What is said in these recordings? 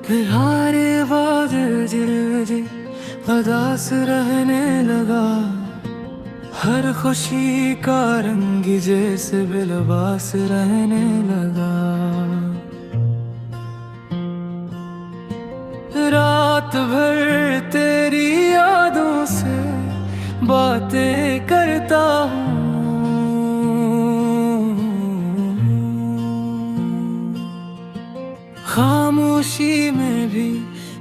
बिहारे बादल जिलजिल उदास रहने लगा। हर खुशी का रंग जैसे बिलबास रहने लगा। रात भर तेरी यादों से बातें करता हूँ। खामोशी में भी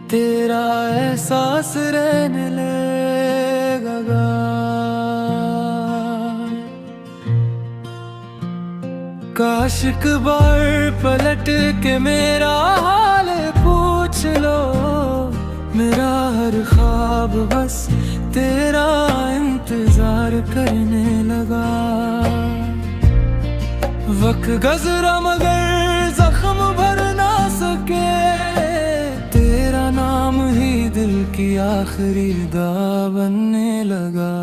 तेरा एहसास रहने लगेगा। काश एक बार पलट के मेरा हाल पूछ लो। मेरा हर ख्वाब बस तेरा इंतजार करने लगा। वक्त गुज़रा मगर जख्म भर ना सके। तेरा नाम ही दिल की आखिरी दुआ बनने लगा।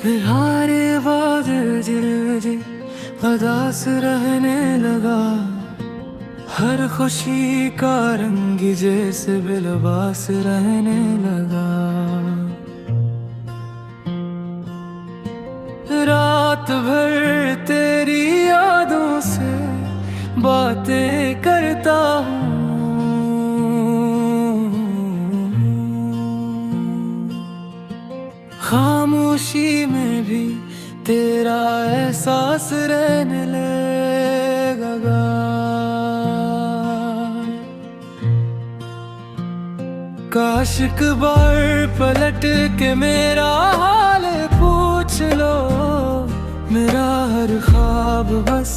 बिहारे बादल जिलजिल उदास रहने लगा। हर खुशी का रंग जैसे बिलबास रहने लगा। रात भर तेरी यादों से बातें करता हूँ। खामोशी में भी तेरा एहसास रहने लगेगा। काश एक बार पलट के मेरा हाल पूछ लो। मेरा हर ख्वाब बस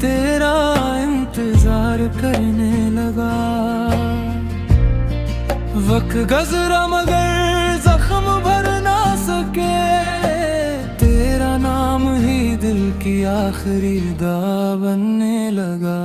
तेरा इंतजार करने लगा। वक्त गुज़रा मगर जख्म भर ना सके। तेरा नाम ही दिल की आखिरी दुआ बनने लगा।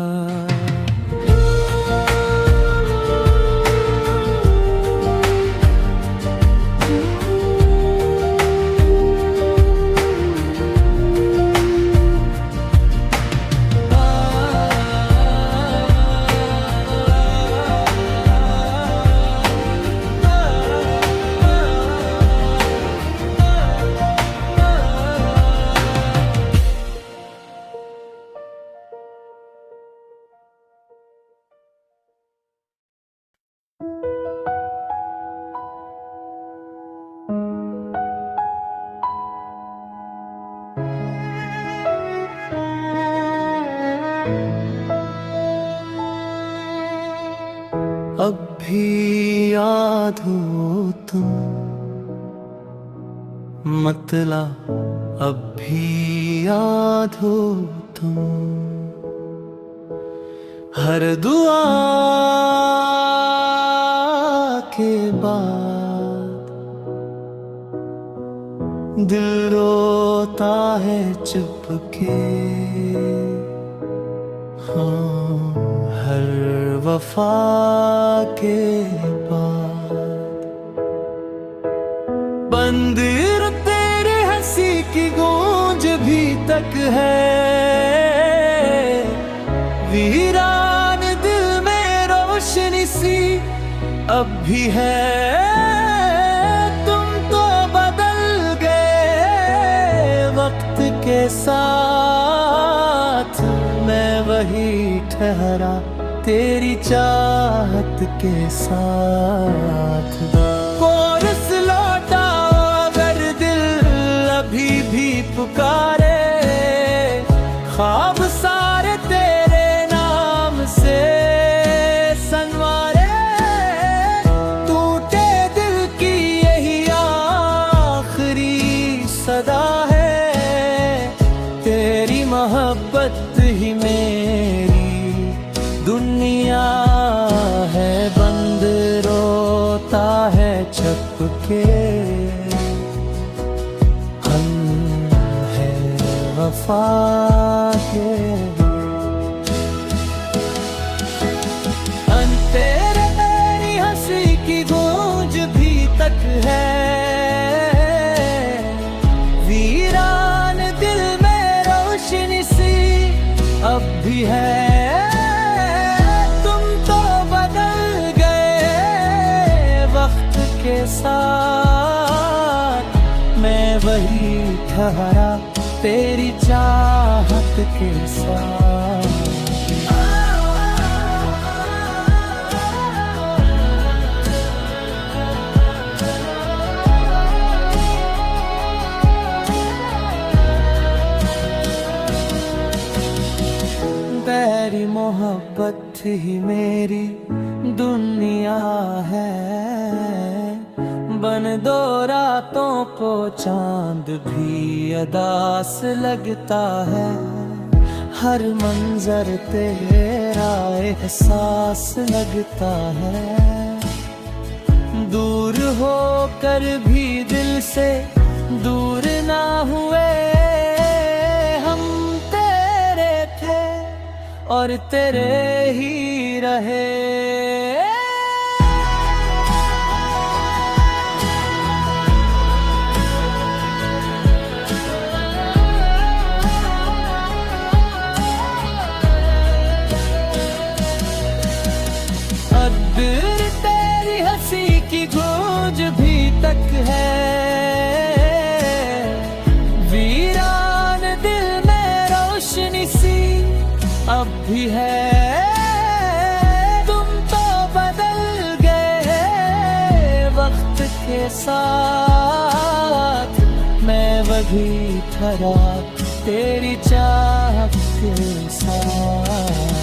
अब भी याद हो तुम, मतलब अब भी याद हो तुम। हर दुआ के बाद दिल रोता है चुपके। हाँ, हर वफा के बाद बंद तेरे हंसी की गूंज भी तक है। वीरान दिल में रोशनी सी अब भी है। तुम तो बदल गए वक्त के साथ, मैं वही ठहरा तेरी चाहत के साथ। कोरस लौटाओ अगर दिल अभी भी पुकारे। ख्वाब सारे तेरे नाम से संवारे। टूटे दिल की यही आखिरी सदा है। के हम हैं वफा के। तेरे मेरी हंसी की गूंज भी तक है, वीरान दिल में रोशनी सी अब भी है। तुम तो बदल गए वक्त के साथ, मैं वही ठहरा तेरी चाहत के साथ। तेरी मोहब्बत ही मेरी दुनिया है, बन दो रातों को चांद भी अदास लगता है। हर मंजर तेरा एहसास लगता है, दूर होकर भी दिल से दूर ना हुए। और तेरे ही रहे। अद्र तेरी हंसी की गूंज भी तक है, वीरान दिल में रोशनी सी अब भी है। तुम तो बदल गए वक्त के साथ, मैं वही ठहरा तेरी चाहत के साथ।